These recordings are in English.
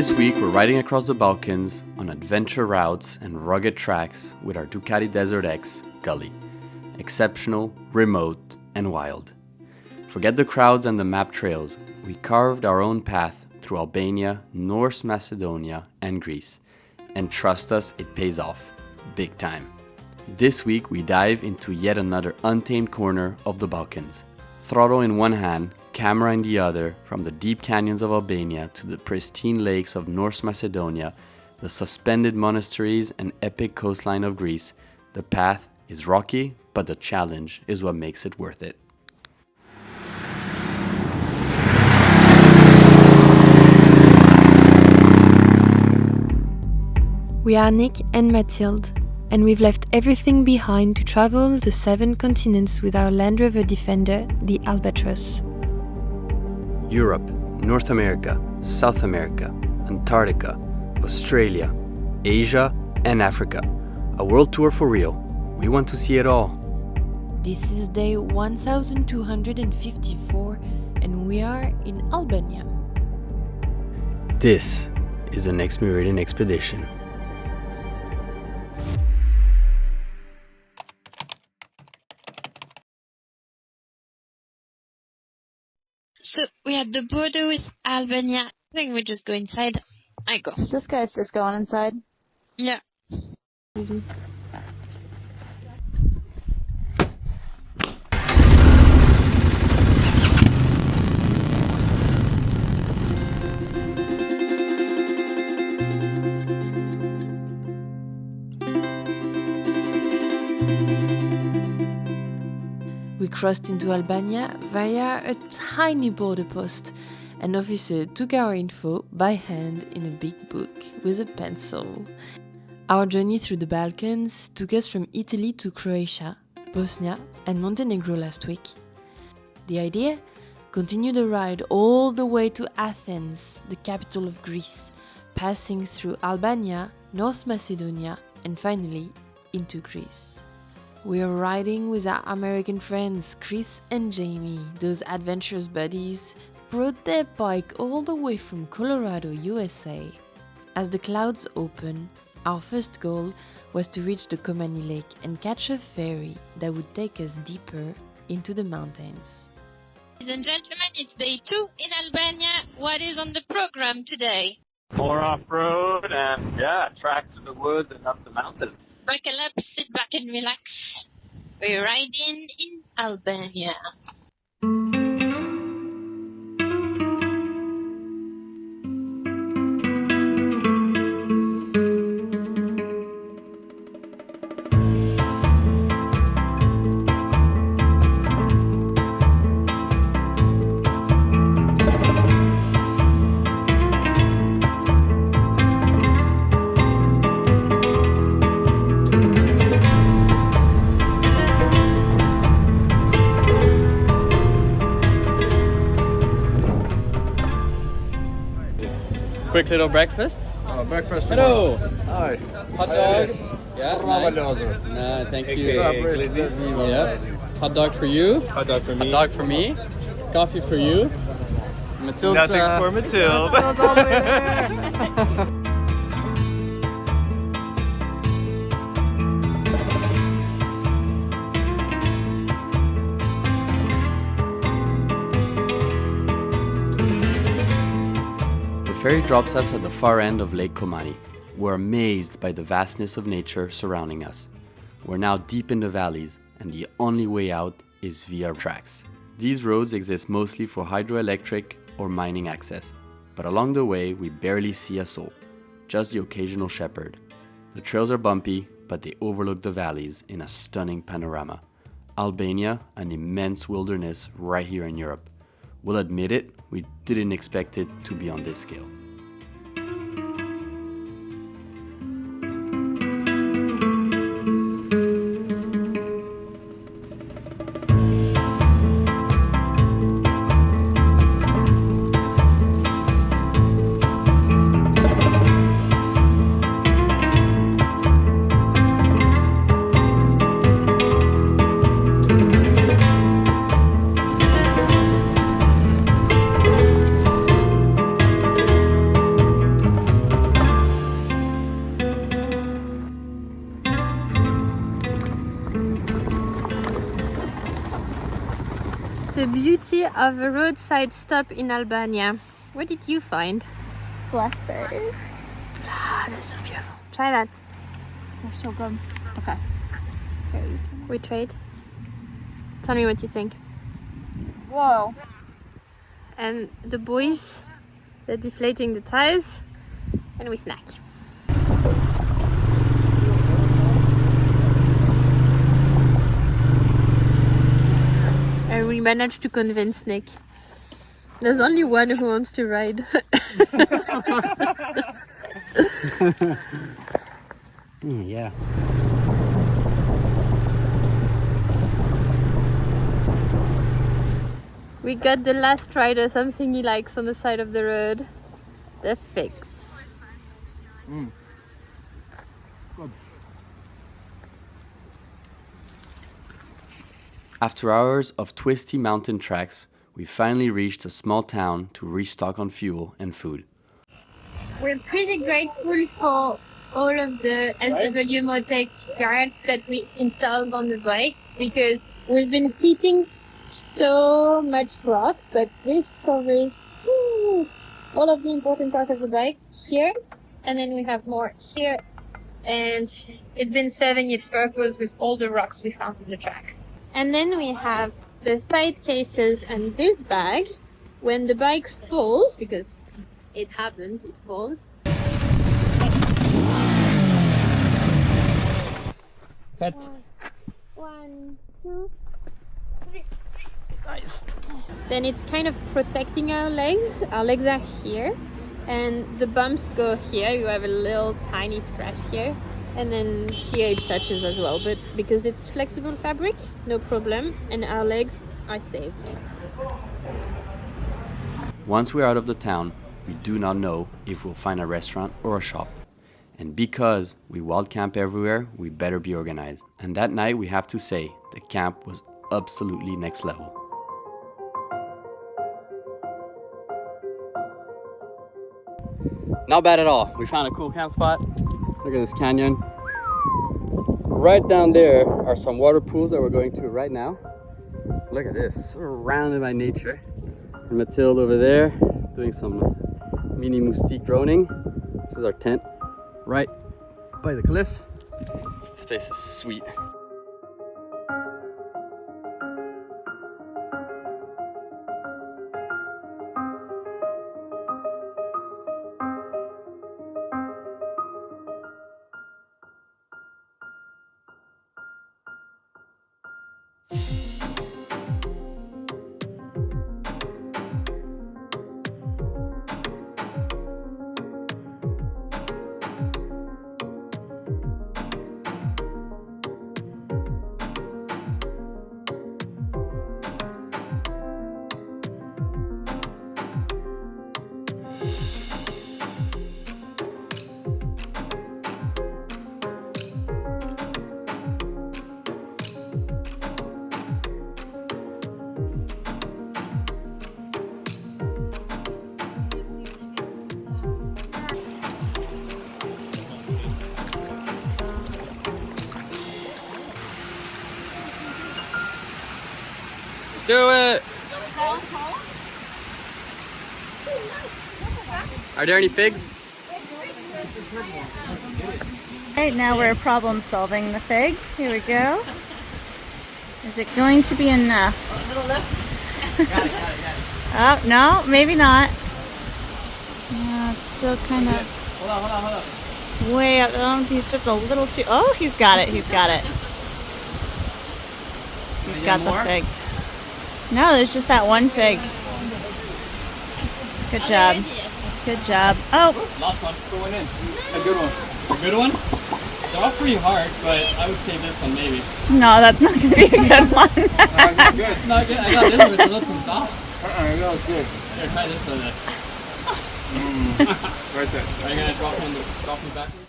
This week we're riding across the Balkans on adventure routes and rugged tracks with our Ducati DesertX Gully. Exceptional, remote, and wild. Forget the crowds and the map trails. We carved our own path through Albania, North Macedonia, and Greece. And trust us, it pays off. Big time. This week we dive into yet another untamed corner of the Balkans. Throttle in one hand, camera in the other, from the deep canyons of Albania to the pristine lakes of North Macedonia, the suspended monasteries and epic coastline of Greece, the path is rocky, but the challenge is what makes it worth it. We are Nick and Mathilde, and we've left everything behind to travel the 7 continents with our Land Rover Defender, the Albatross. Europe, North America, South America, Antarctica, Australia, Asia, and Africa. A world tour for real. We want to see it all. This is day 1254, and we are in Albania. This is the next Meridian expedition. So we're at the border with Albania. I think we just go inside. I go. This guy's just going inside. Yeah. We crossed into Albania via a tiny border post. An officer took our info by hand in a big book with a pencil. Our journey through the Balkans took us from Italy to Croatia, Bosnia, and Montenegro last week. The idea? Continue the ride all the way to Athens, the capital of Greece, passing through Albania, North Macedonia, and finally into Greece. We are riding with our American friends Chris and Jaime. Those adventurous buddies brought their bike all the way from Colorado, USA. As the clouds open, our first goal was to reach the Komani lake and catch a ferry that would take us deeper into the mountains. Ladies and gentlemen, it's day 2 in Albania. What is on the program today? More off-road and, tracks in the woods and up the mountain. Buckle up, sit back and relax. We're riding in Albania. Quick little breakfast. Breakfast Hello. Hi. Hot dogs. Yeah, nice. No, thank you. Yeah. Hot dog for you. Hot dog for me. Hot dog for me. Coffee for you. Mathilde's, Nothing for Mathilde. The ferry drops us at the far end of Lake Komani. We're amazed by the vastness of nature surrounding us. We're now deep in the valleys, and the only way out is via tracks. These roads exist mostly for hydroelectric or mining access, but along the way we barely see a soul, just the occasional shepherd. The trails are bumpy, but they overlook the valleys in a stunning panorama. Albania, an immense wilderness right here in Europe. We'll admit it, we didn't expect it to be on this scale. the beauty of a roadside stop in Albania. What did you find? Blackberries. Ah, that's so beautiful. Try that. They're so good. Okay. We trade. Tell me what you think. Whoa. And the boys, they're deflating the tires, and we snack. And we managed to convince Nick. There's only one who wants to ride. Yeah. We got the last rider, something he likes on the side of the road. The fix. Good. After hours of twisty mountain tracks, we finally reached a small town to restock on fuel and food. We're pretty grateful for all of the SW Motec guards that we installed on the bike, because we've been hitting so much rocks, but this covers all of the important parts of the bikes here, and then we have more here, and it's been serving its purpose with all the rocks we found on the tracks. And then we have the side cases and this bag. When the bike falls, because it happens, it falls. Cut. 1, 2, 3. Nice. Then it's kind of protecting our legs. Our legs are here, and the bumps go here. You have a little tiny scratch here, and then here it touches as well. But because it's flexible fabric, no problem, and our legs are saved. Once we're out of the town, we do not know if we'll find a restaurant or a shop. And because we wild camp everywhere, we better be organized. And that night, we have to say, the camp was absolutely next level. Not bad at all. We found a cool camp spot. Look at this canyon. Right down there are some water pools that we're going to right now. Look at this, surrounded by nature. And Mathilde over there doing some mini moustique droning. This is our tent right by the cliff. This place is sweet. Do it! Are there any figs? Right now we're problem solving the fig. Here we go. Is it going to be enough? A little left. Got it. Oh, no, maybe not. No, it's still kind of... Hold on. It's way up. Oh, he's just a little too... Oh, he's got it. He's got the fig. No, there's just that one fig. Good job. Good job. Oh! Last one. Going in. A good one. A good one? They're all pretty hard, but I would say this one maybe. No, that's not going to be a good one. No, it's good. No, I got this one. It's a little too soft. No, it's good. Here, try this one then. Right there. Are you going to drop him backwards?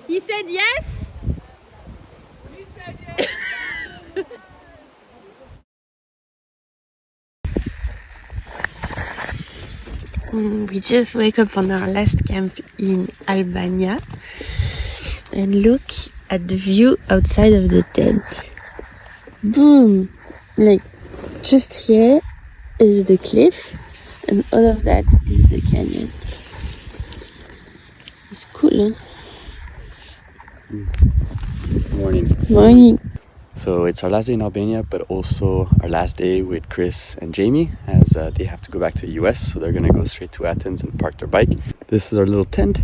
He said yes? He said yes. We just wake up on our last camp in Albania and look at the view outside of the tent. Boom! Like Just here is the cliff, and all of that is the canyon. It's cool, huh? Morning. Morning. So it's our last day in Albania, but also our last day with Chris and Jaime, as they have to go back to the US, so they're gonna go straight to Athens and park their bike. This is our little tent.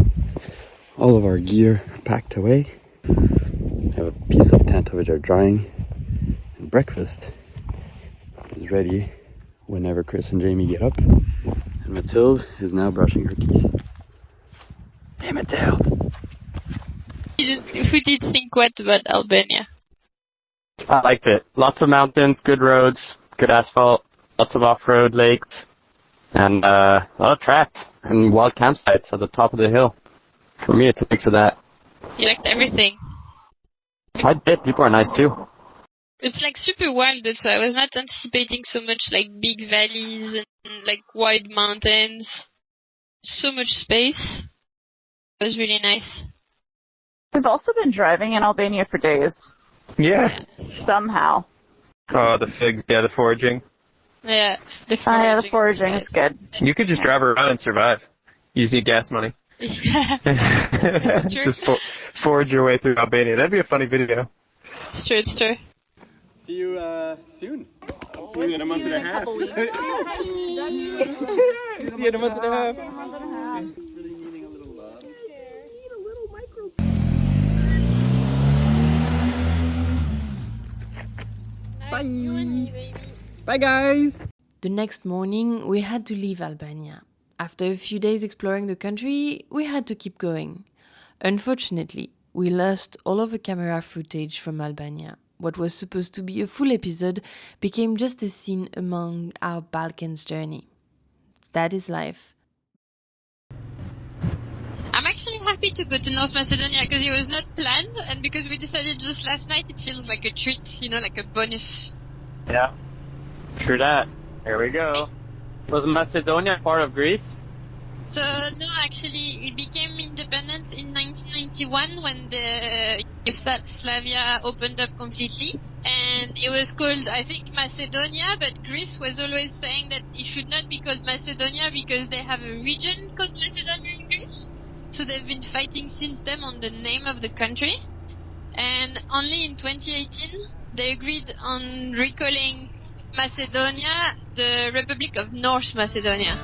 All of our gear packed away. We have a piece of tent over there drying, and breakfast is ready whenever Chris and Jaime get up. And Mathilde is now brushing her teeth. Hey Mathilde! Who did think what about Albania? I liked it. Lots of mountains, good roads, good asphalt, lots of off-road lakes, and a lot of tracks and wild campsites at the top of the hill. For me, it's a mix of that. You liked everything. I did. People are nice too. It's like super wild, so I was not anticipating so much like big valleys and like wide mountains. So much space. It was really nice. We've also been driving in Albania for days. Yeah. Somehow. Oh, the figs. Yeah, the foraging. Yeah, the The foraging is good. You could just drive around and survive. You just need gas money. Yeah, true. Just forage your way through Albania. That'd be a funny video. It's true, it's true. See you soon. I'll see you in a month and a half. See you in a month and a half. Bye. Bye, guys. The next morning, we had to leave Albania. After a few days exploring the country, we had to keep going. Unfortunately, we lost all of the camera footage from Albania. What was supposed to be a full episode became just a scene among our Balkans journey. That is life. I'm actually happy to go to North Macedonia because it was not planned, and because we decided just last night, it feels like a treat, like a bonus. Yeah. True that. Here we go. Was Macedonia part of Greece? So, no, actually, it became independent in 1991 when the Yugoslavia opened up completely. And it was called, I think, Macedonia, but Greece was always saying that it should not be called Macedonia because they have a region called Macedonia in Greece. So they've been fighting since then on the name of the country. And only in 2018, they agreed on recalling Macedonia the Republic of North Macedonia.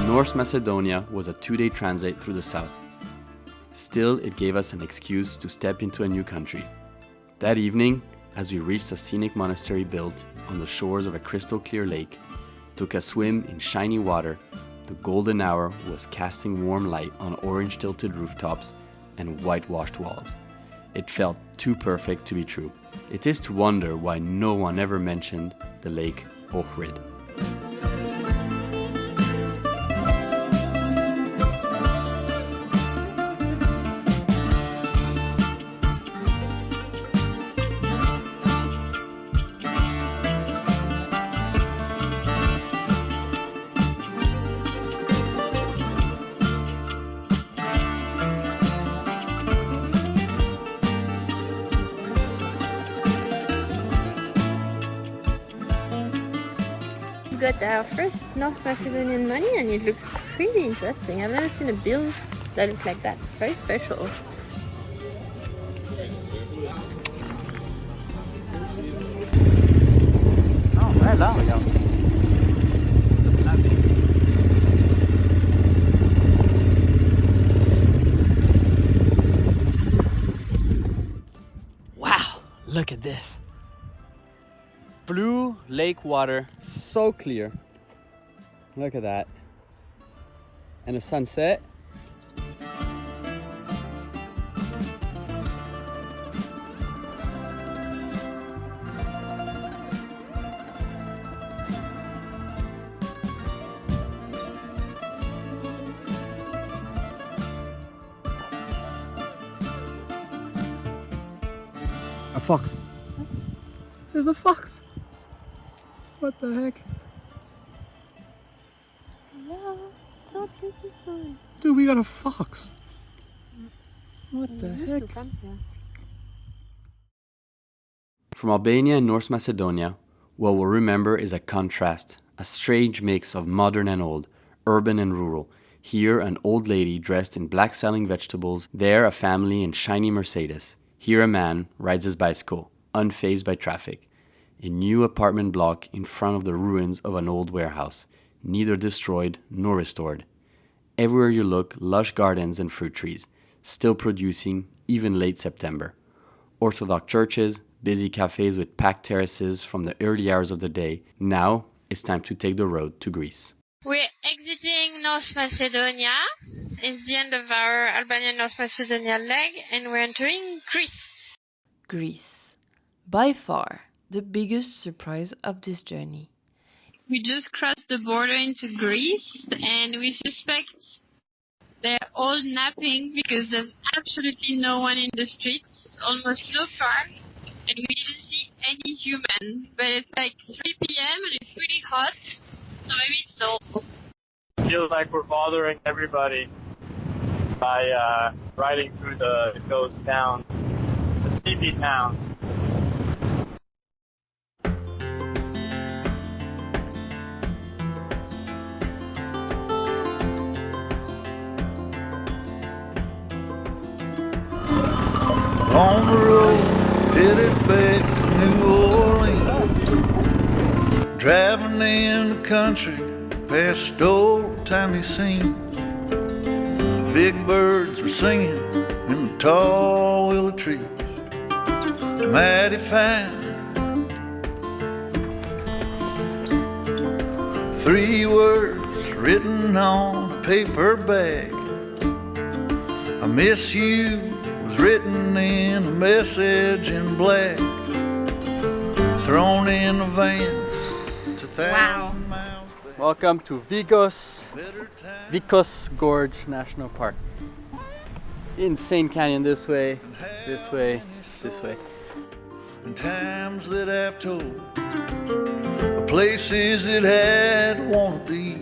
North Macedonia was a 2-day transit through the south. Still, it gave us an excuse to step into a new country. That evening, as we reached a scenic monastery built on the shores of a crystal clear lake, took a swim in shiny water, the golden hour was casting warm light on orange tilted rooftops and whitewashed walls. It felt too perfect to be true. It is to wonder why no one ever mentioned the Lake Ohrid. Got our first North Macedonian money and it looks pretty interesting. I've never seen a bill that looks like that. It's very special. Oh, very long ago. Wow, look at this. Blue lake water, so clear. Look at that. And a sunset. A fox. There's a fox. What the heck? Yeah, so beautiful. Dude, we got a fox. What the heck? From Albania and North Macedonia, what we'll remember is a contrast, a strange mix of modern and old, urban and rural. Here, an old lady dressed in black selling vegetables, there a family in shiny Mercedes. Here a man rides his bicycle, unfazed by traffic. A new apartment block in front of the ruins of an old warehouse, neither destroyed nor restored. Everywhere you look, lush gardens and fruit trees, still producing even late September. Orthodox churches, busy cafes with packed terraces from the early hours of the day. Now it's time to take the road to Greece. We're exiting North Macedonia. It's the end of our Albania and North Macedonia leg, and we're entering Greece. Greece. By far, the biggest surprise of this journey. We just crossed the border into Greece, and we suspect they're all napping because there's absolutely no one in the streets, almost no car, and we didn't see any human. But it's like 3 p.m. and it's really hot, so maybe it's normal. Feels like we're bothering everybody by riding through those towns, the sleepy towns. On the road, headed back to New Orleans. Driving in the country, past old-timey scenes. Big birds were singing in the tall willow trees. Mighty fine. 3 words written on a paper bag. I miss you was written in a message in black, thrown in a van to 1,000 miles back. Welcome to Vikos Gorge National Park. Insane canyon this way, this way, this way. And times that I've told, places that I'd want to be.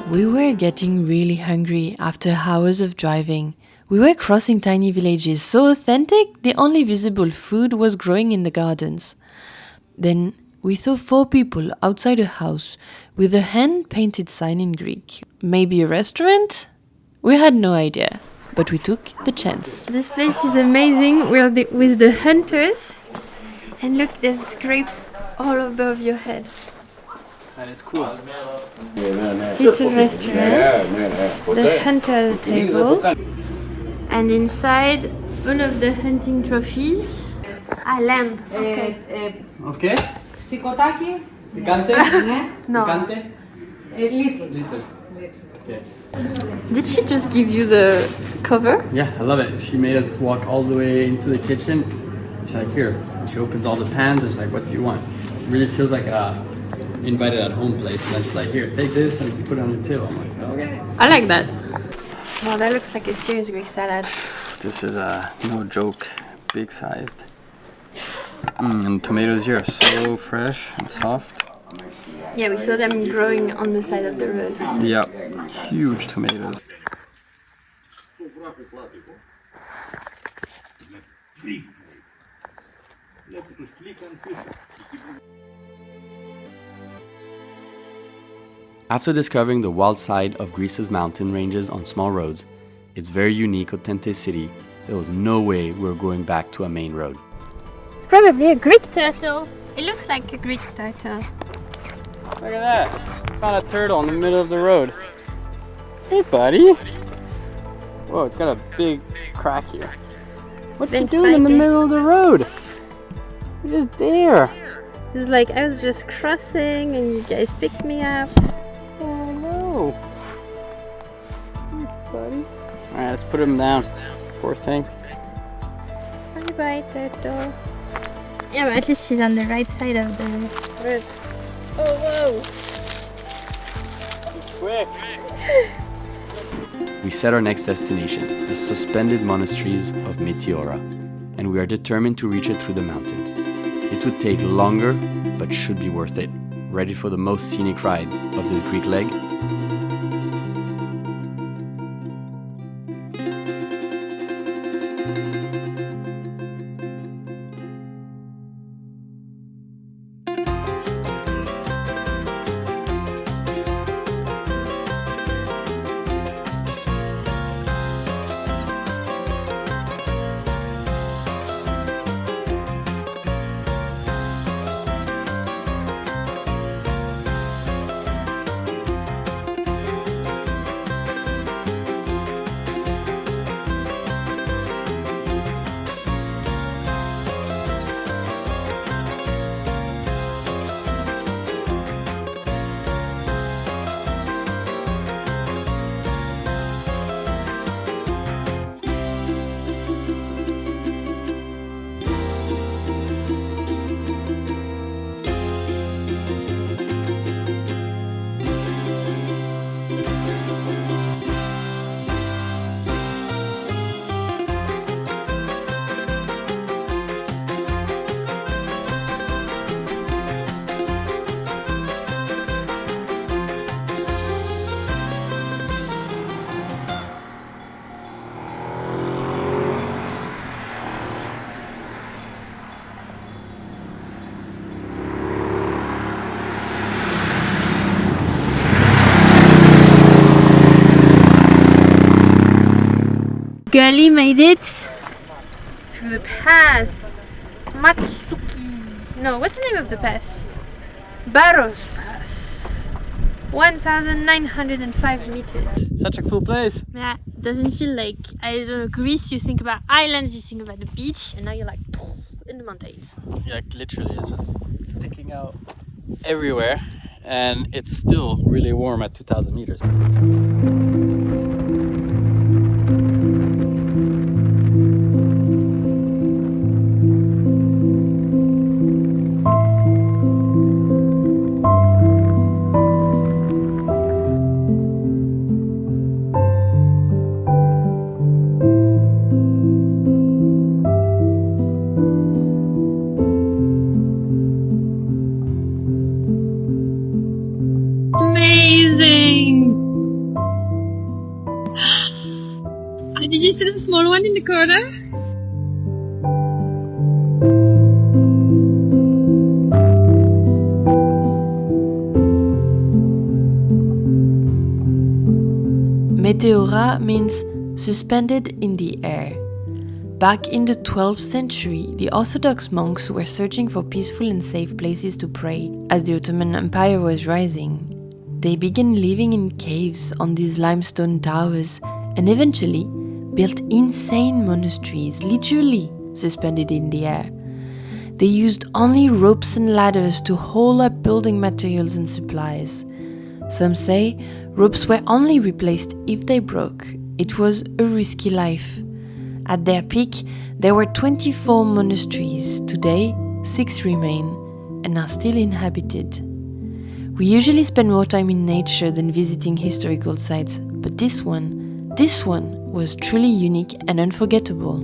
We were getting really hungry after hours of driving. We were crossing tiny villages so authentic, the only visible food was growing in the gardens. Then we saw 4 people outside a house with a hand-painted sign in Greek. Maybe a restaurant? We had no idea, but we took the chance. This place is amazing. We're with the hunters, and look, there's grapes all above your head. That is cool. Little restaurant, the hunter at the table, and inside all of the hunting trophies. Lamb. Okay. Okay. Psychotaki? Picante? No. Picante? Little. Okay. Did she just give you the cover? Yeah, I love it. She made us walk all the way into the kitchen. She's like, here. And she opens all the pans and she's like, what do you want? It really feels like a invited at home place. And then she's like, here, take this and you put it on your table. I'm like, okay. I like that. Wow, that looks like a serious Greek salad. This is no joke, big sized. And tomatoes here are so fresh and soft. Yeah, we saw them growing on the side of the road. Yep, huge tomatoes. After discovering the wild side of Greece's mountain ranges on small roads, its very unique authenticity, there was no way we were going back to a main road. It's probably a Greek turtle. It looks like a Greek turtle. Look at that! Found a turtle in the middle of the road. Hey, buddy! Whoa, it's got a big crack here. What you doing in the middle of the road? You're just there. It's like I was just crossing and you guys picked me up. Oh no! Hey, buddy. Alright, let's put him down. Poor thing. Bye bye, turtle. Yeah, but at least she's on the right side of the road. Oh, whoa! Quick! We set our next destination, the suspended monasteries of Meteora, and we are determined to reach it through the mountains. It would take longer, but should be worth it. Ready for the most scenic ride of this Greek leg? Gully made it to the pass. Matsuki. No, what's the name of the pass? Barros Pass. 1,905 meters. Such a cool place. Yeah, doesn't feel like, I don't know, Greece, you think about islands, you think about the beach, and now you're like in the mountains. Yeah, literally, it's just sticking out everywhere, and it's still really warm at 2,000 meters. Did you see the small one in the corner? Meteora means suspended in the air. Back in the 12th century, the Orthodox monks were searching for peaceful and safe places to pray as the Ottoman Empire was rising. They began living in caves on these limestone towers and eventually built insane monasteries, literally suspended in the air. They used only ropes and ladders to haul up building materials and supplies. Some say ropes were only replaced if they broke. It was a risky life. At their peak, there were 24 monasteries. Today, 6 remain and are still inhabited. We usually spend more time in nature than visiting historical sites, but this one was truly unique and unforgettable.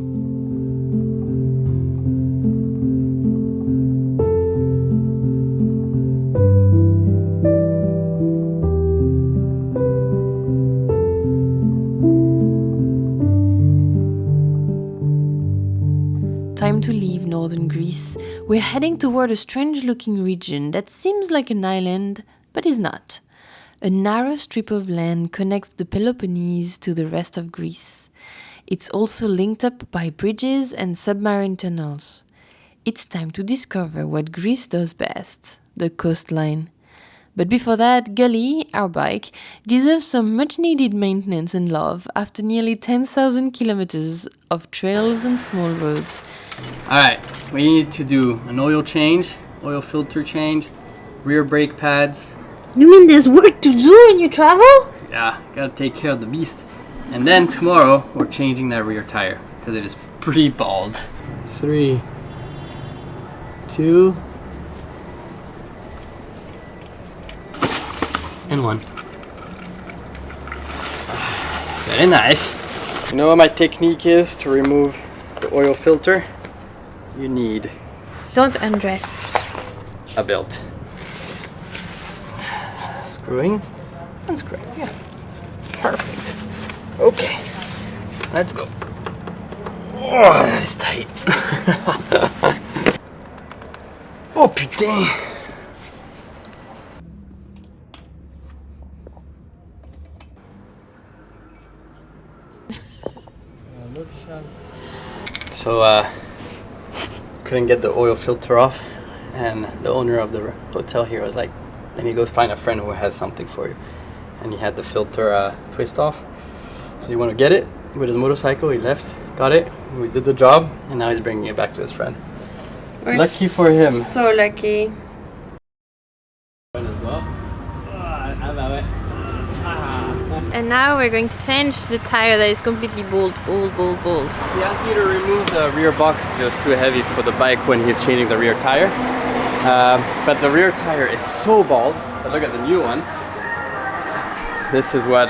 Time to leave northern Greece. We're heading toward a strange-looking region that seems like an island, but is not. A narrow strip of land connects the Peloponnese to the rest of Greece. It's also linked up by bridges and submarine tunnels. It's time to discover what Greece does best, the coastline. But before that, Gully, our bike, deserves some much-needed maintenance and love after nearly 10,000 kilometers of trails and small roads. Alright, we need to do an oil change, oil filter change, rear brake pads. You mean there's work to do when you travel? Yeah, gotta take care of the beast. And then tomorrow, we're changing that rear tire, because it is pretty bald. 3, 2, and 1. Very nice. You know what my technique is to remove the oil filter? You need Don't undress. a belt. Screwing, unscrewing, yeah. Perfect. Okay, let's go. Oh, that is tight. Oh putain. So, couldn't get the oil filter off, and the owner of the hotel here was like, let me go find a friend who has something for you. And he had the filter twist off. So he wanted to get it with his motorcycle. He left, got it, we did the job, and now he's bringing it back to his friend. We're Lucky for him. So lucky. As well. And now we're going to change the tire that is completely bald. He asked me to remove the rear box because it was too heavy for the bike when he's changing the rear tire. But the rear tire is so bald. But look at the new one. This is what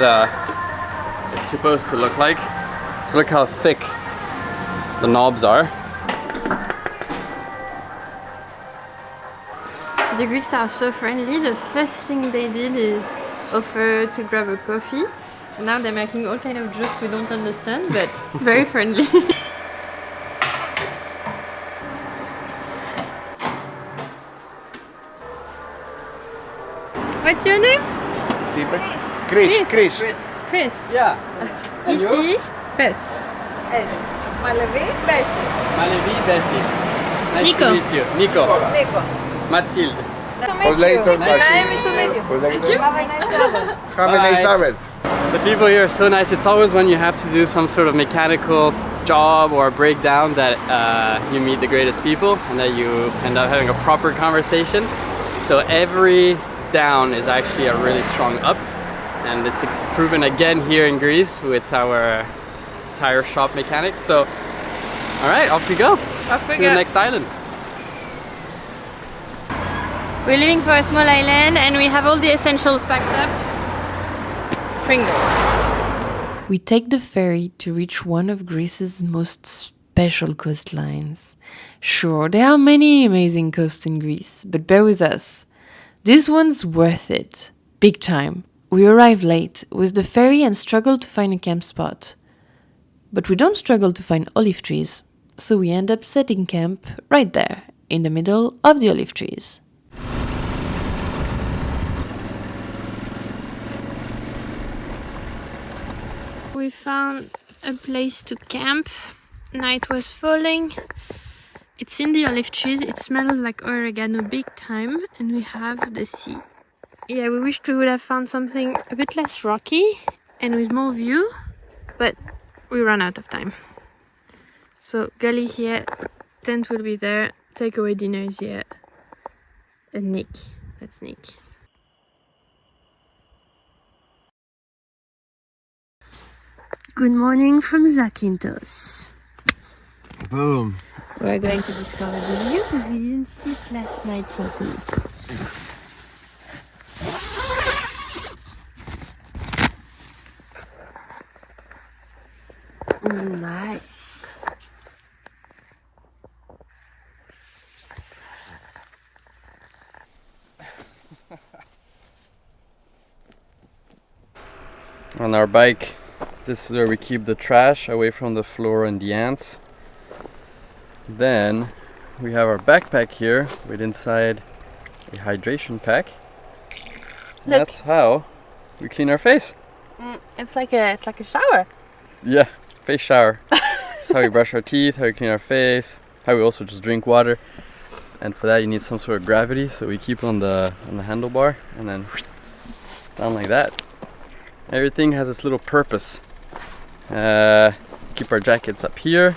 it's supposed to look like. So look how thick the knobs are. The Greeks are so friendly. The first thing they did is offer to grab a coffee. Now they're making all kind of jokes we don't understand, but very friendly. What's your name? Chris. Chris. Yeah. And you? Pes. Έτσι. Μαλεβί, Μπέση. Malevi, Bessie. Nice Nico. to meet you. Nico. Νίκο. Matilde. To meet you. Nice to meet you. Have a nice travel. Have a nice travel. The people here are so nice. It's always when you have to do some sort of mechanical job or breakdown that you meet the greatest people and that you end up having a proper conversation. So every down is actually a really strong up, and it's proven again here in Greece with our tire shop mechanics. So, all right, off we go to the next island. We're leaving for a small island and we have all the essentials packed up. Pringles. We take the ferry to reach one of Greece's most special coastlines. Sure, there are many amazing coasts in Greece, but bear with us. This one's worth it. Big time. We arrive late with the ferry and struggle to find a camp spot. But we don't struggle to find olive trees, so we end up setting camp right there, in the middle of the olive trees. We found a place to camp. Night was falling. It's in the olive trees. It smells like oregano big time, and we have the sea. Yeah, we wished we would have found something a bit less rocky and with more view, but we ran out of time. So Gully here, tent will be there, takeaway dinner is here. And Nick, that's Nick. Good morning from Zakynthos. Boom. We're going to discover the view because we didn't see it last night properly. Nice. On our bike, this is where we keep the trash away from the floor and the ants. Then we have our backpack here with inside a hydration pack. And Look. that's how we clean our face. It's like a shower. Yeah, face shower. That's how we brush our teeth, how we clean our face, how we also just drink water. And for that you need some sort of gravity, so we keep on the handlebar and then down like that. Everything has its little purpose. Keep our jackets up here.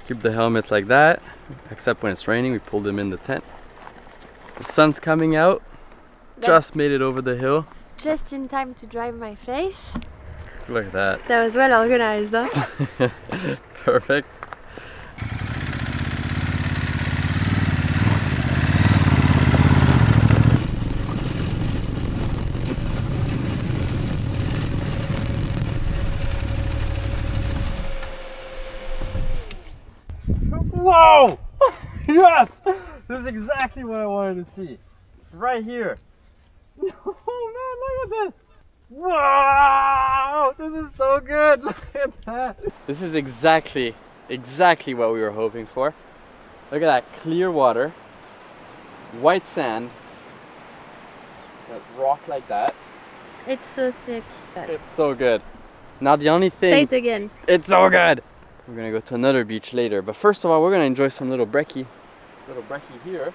Keep the helmets like that. Except when it's raining, we pull them in the tent. The sun's coming out. Just made it over the hill. Just in time to dry my face. Look at that. That was well organized, huh? Perfect. Whoa! Yes! This is exactly what I wanted to see. It's right here. Oh man, look at this! Wow! This is so good! Look at that! This is exactly what we were hoping for. Look at that clear water, white sand, that rock like that. It's so sick. It's so good. Now the only thing... Say it again. It's so good! We're gonna go to another beach later, but first of all we're gonna enjoy some little brekkie. Little brekkie here.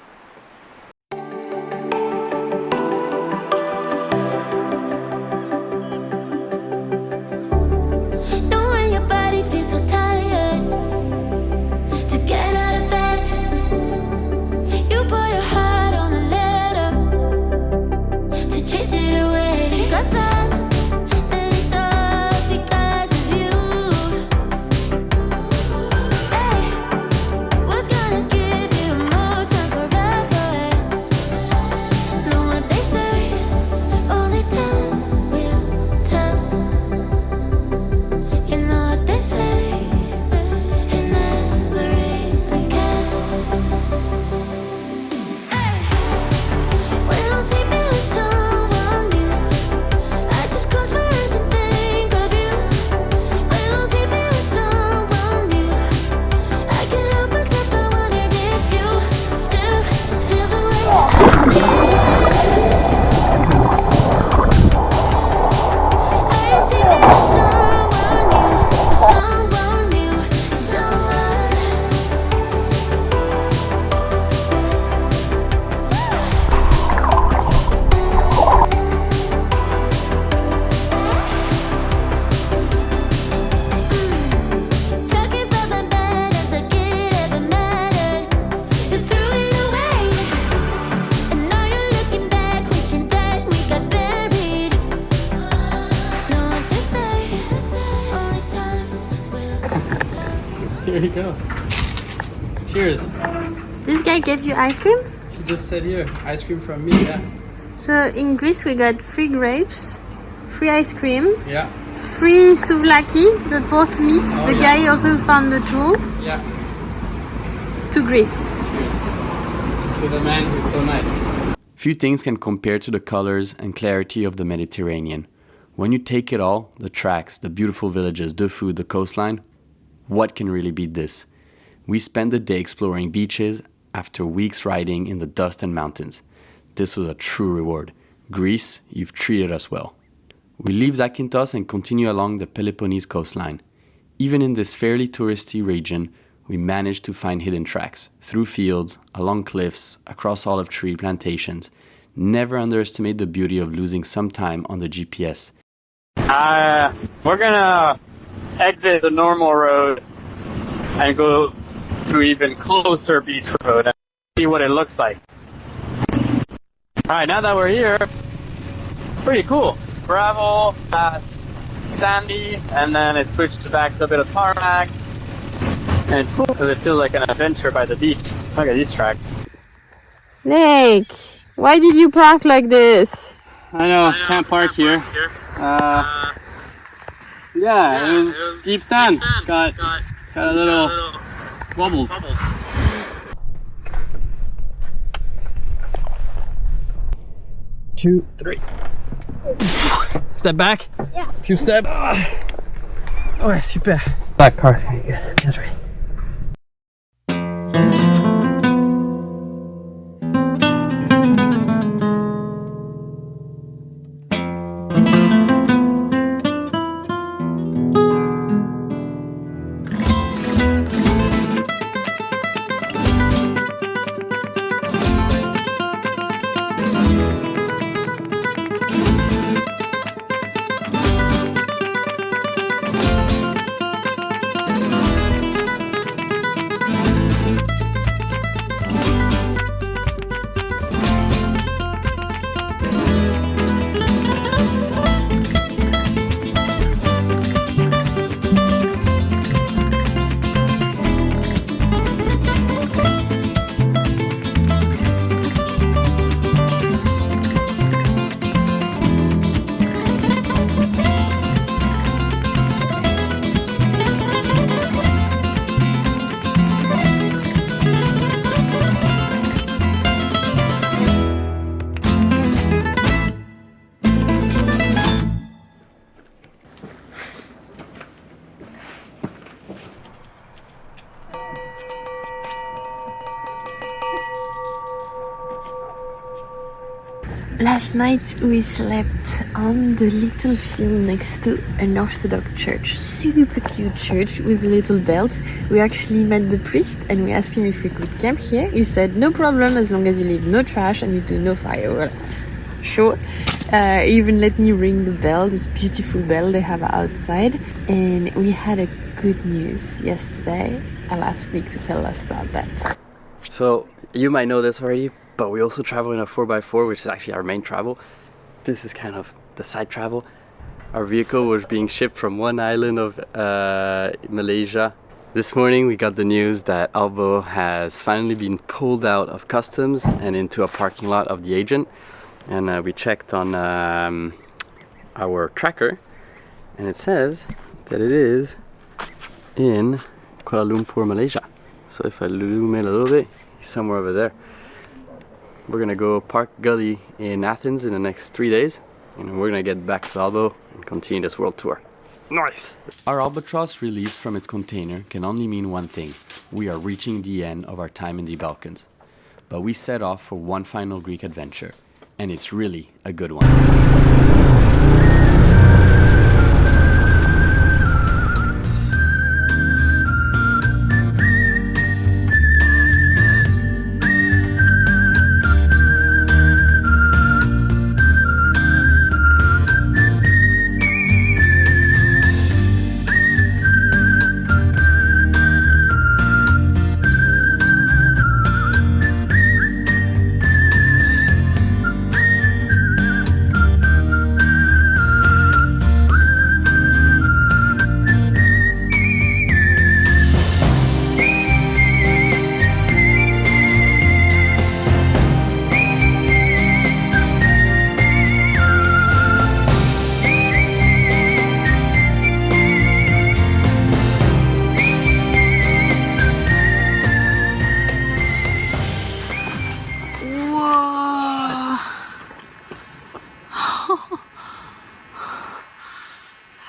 What's gonna give you more time forever? Here you go. Cheers. This guy gave you ice cream? He just said here, ice cream from me, yeah. So in Greece we got free grapes, free ice cream, Yeah. free souvlaki, the pork meat. The yeah. guy also found the tool. Yeah. To Greece. Cheers. To the man who's so nice. Few things can compare to the colors and clarity of the Mediterranean. When you take it all, the tracks, the beautiful villages, the food, the coastline, what can really beat this? We spent the day exploring beaches after weeks riding in the dust and mountains. This was a true reward. Greece, you've treated us well. We leave Zakynthos and continue along the Peloponnese coastline. Even in this fairly touristy region, we managed to find hidden tracks, through fields, along cliffs, across olive tree plantations. Never underestimate the beauty of losing some time on the GPS. We're gonna exit the normal road and go to even closer beach road and see what it looks like. Alright, now that we're here, pretty cool. Gravel, sandy, and then it switched back to a bit of tarmac. And it's cool because it feels like an adventure by the beach. Look at these tracks. Nick, why did you park like this? I know, can't park here. Yeah, it was deep sand. Got a little bubbles. 2, 3. Step back. Yeah. Few steps. Ouais, super. That car's gonna be good. That's right. Last night we slept on the little field next to an Orthodox church. Super cute church with a little belt. We actually met the priest and we asked him if we could camp here. He said no problem as long as you leave no trash and you do no fire. Well, sure. He even let me ring the bell, this beautiful bell they have outside. And we had a good news yesterday. I'll ask Nick to tell us about that. So, you might know this already, but we also travel in a 4x4, which is actually our main travel. This is kind of the side travel. Our vehicle was being shipped from one island of Malaysia. This morning we got the news that Albo has finally been pulled out of customs and into a parking lot of the agent. And we checked on our tracker and it says that it is in Kuala Lumpur, Malaysia. So if I zoom in a little bit, he's somewhere over there. We're gonna go park Gully in Athens in the next 3 days, and we're gonna get back to Albo and continue this world tour. Nice! Our albatross release from its container can only mean one thing. We are reaching the end of our time in the Balkans. But we set off for one final Greek adventure, and it's really a good one.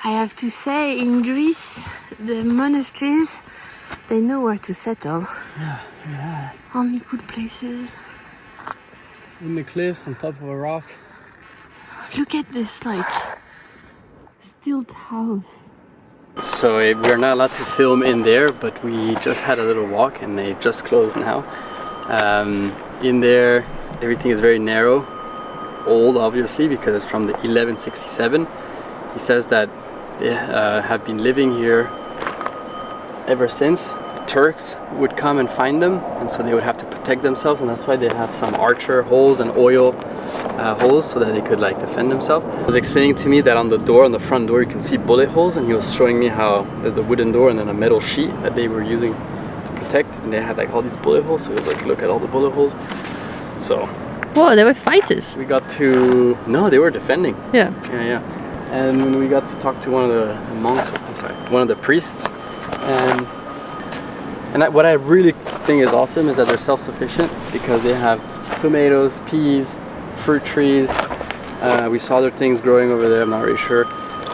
I have to say, in Greece, the monasteries, they know where to settle. Yeah. Only good places. In the cliffs, on top of a rock. Look at this, like, stilt house. So we're not allowed to film in there, but we just had a little walk and they just closed now. In there, everything is very narrow. Old, obviously, because it's from the 1167. He says that they have been living here ever since. The Turks would come and find them, and so they would have to protect themselves, and that's why they have some archer holes and oil holes so that they could like defend themselves. He was explaining to me that on the door, on the front door, you can see bullet holes, and he was showing me how there's the wooden door and then a metal sheet that they were using to protect, and they had like all these bullet holes, so he was like, look at all the bullet holes. So Whoa, they were fighters. we got to, no, they were defending. Yeah. Yeah. And when we got to talk to one of the monks, one of the priests, and what I really think is awesome is that they're self-sufficient because they have tomatoes, peas, fruit trees. We saw other things growing over there, I'm not really sure.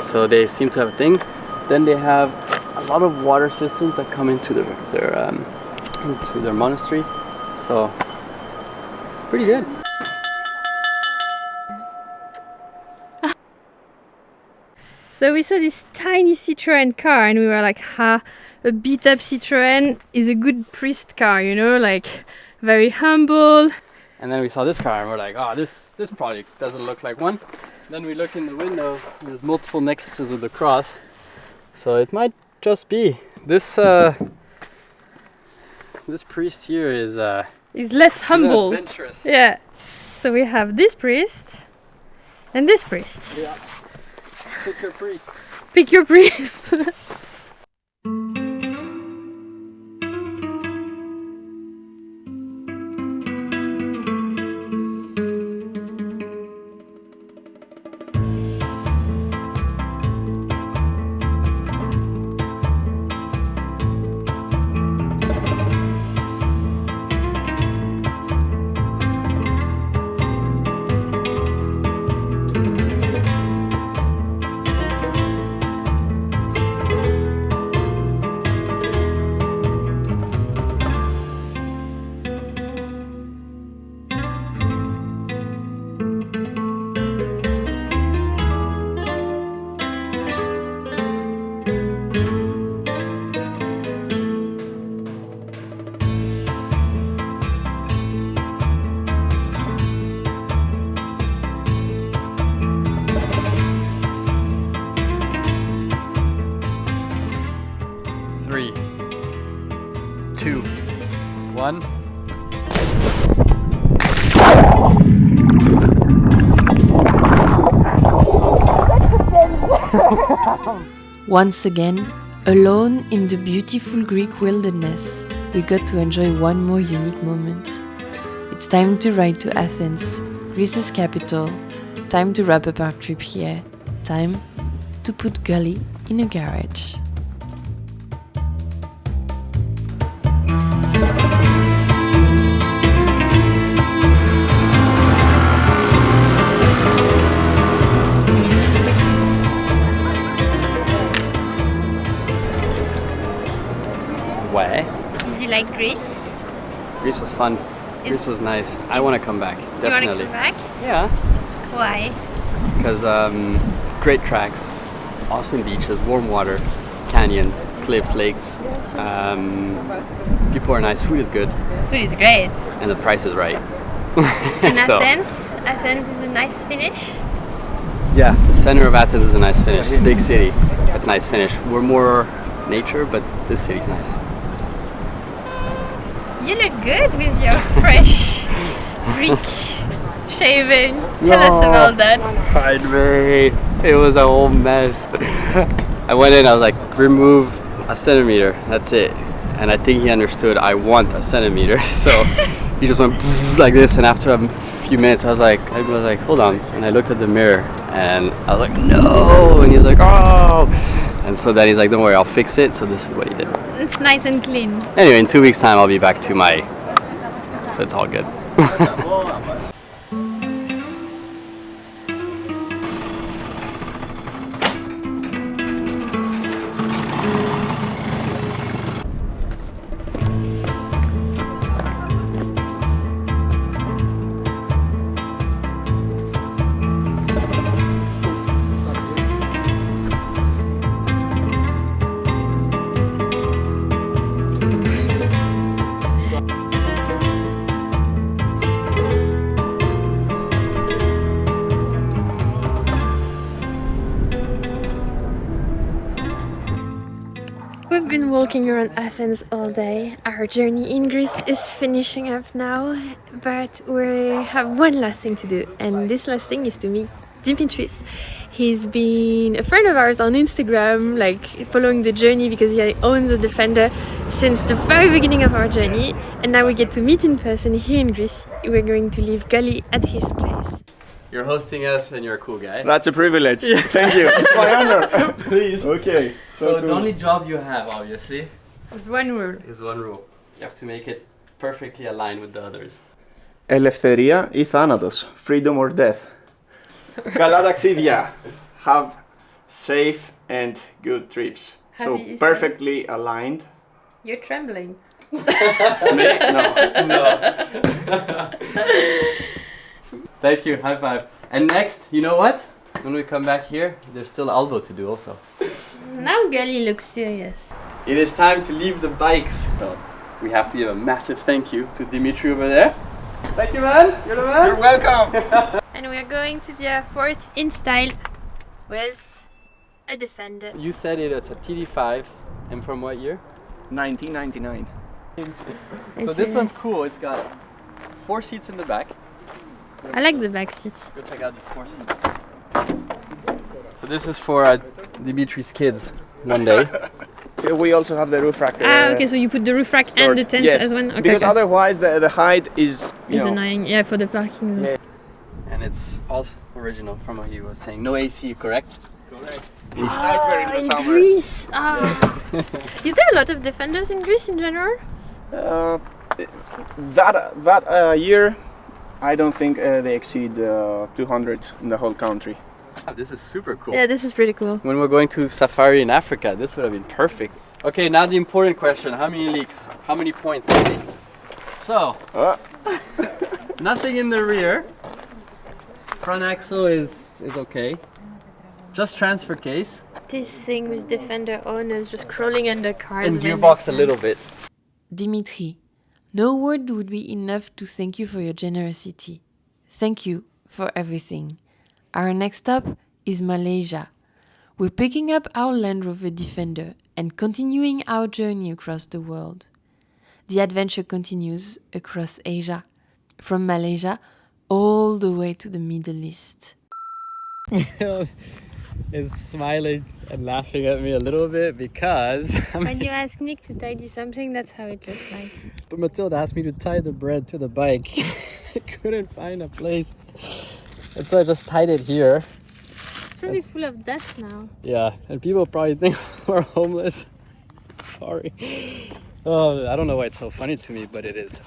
So they seem to have a thing. Then they have a lot of water systems that come into their monastery. So pretty good. So we saw this tiny Citroen car and we were like, a beat up Citroen is a good priest car, you know, like very humble. And then we saw this car and we're like, oh, this probably doesn't look like one. Then we look in the window, there's multiple necklaces with the cross. So it might just be. This priest here is He's less humble. adventurous. Yeah. So we have this priest and this priest. Yeah. Pick your priest. Pick your priest. Three, two, one. Once again, alone in the beautiful Greek wilderness, we got to enjoy one more unique moment. It's time to ride to Athens, Greece's capital. Time to wrap up our trip here. Time to put Gully in a garage. Where? Did you like Greece? Greece was fun. Greece was nice. I want to come back, definitely. You want to come back? Yeah, Why? because great tracks, awesome beaches, warm water, canyons, cliffs, lakes. People are nice, food is good, Food is great. and the price is right. And So, Athens is a nice finish. yeah, the center of Athens is a nice finish. Big city, but nice finish. We're more nature, but this city's nice. You look good with your fresh Greek shaving. Tell us about that. Right, Ray. It was a whole mess. I went in, I was like, remove a centimeter, that's it. And I think he understood I want a centimeter. So he just went like this, and after a few minutes I was like, hold on. And I looked at the mirror and I was like, no. And he's like, oh. And so then he's like, don't worry, I'll fix it. So this is what he did. It's nice and clean. Anyway, in 2 weeks time I'll be back to my, so it's all good. We've been walking around Athens all day. Our journey in Greece is finishing up now, but we have one last thing to do, and this last thing is to meet Dimitris. He's been a friend of ours on Instagram, like following the journey because he owns a Defender since the very beginning of our journey, and now we get to meet in person here in Greece. We're going to leave Gully at his place. You're hosting us and you're a cool guy. That's a privilege. Thank you. It's my honor. Please. Okay. So the only job you have, obviously, There's one rule. is one rule. You have to make it perfectly aligned with the others. Ελευθερία ή θάνατος. Freedom or death. Καλά ταξίδια. Have safe and good trips. How So do you say? perfectly aligned. You're trembling. Me? No. Thank you, high five. And next, you know what? When we come back here, there's still Albo to do also. Now Gully looks serious. It is time to leave the bikes. So we have to give a massive thank you to Dimitri over there. Thank you, man. You're the man. You're welcome. And we're going to the airport in style with a Defender. You said it's a TD5, and from what year? 1999. So this one's cool. It's got 4 seats in the back. I like the back seats. Go check out these 4 seats. So this is for Dimitri's kids one day. So we also have the roof rack. Okay, so you put the roof rack and the tent yes, as one? Okay, because otherwise the height is, it's annoying, yeah, for the parking. Yeah. And it's also original from what he was saying. No AC, correct? Correct. It's nightmare in the In summer. Greece! Is there a lot of Defenders in Greece in general? That year, I don't think they exceed 200 in the whole country. This is super cool. Yeah, this is pretty cool. When we're going to safari in Africa, this would have been perfect. Okay, now the important question. How many leaks? How many points? So, nothing in the rear. Front axle is okay. Just transfer case. This thing with Defender owners just crawling under cars. And gearbox a little bit. Dimitri, no word would be enough to thank you for your generosity. Thank you for everything. Our next stop is Malaysia. We're picking up our Land Rover Defender and continuing our journey across the world. The adventure continues across Asia, from Malaysia all the way to the Middle East. Is smiling and laughing at me a little bit because When you ask Nick to tidy something, that's how it looks like. But Matilda asked me to tie the bread to the bike. I couldn't find a place. And so I just tied it here. It's probably full of dust now. Yeah, and people probably think we're homeless. Sorry. Oh, I don't know why it's so funny to me, but it is.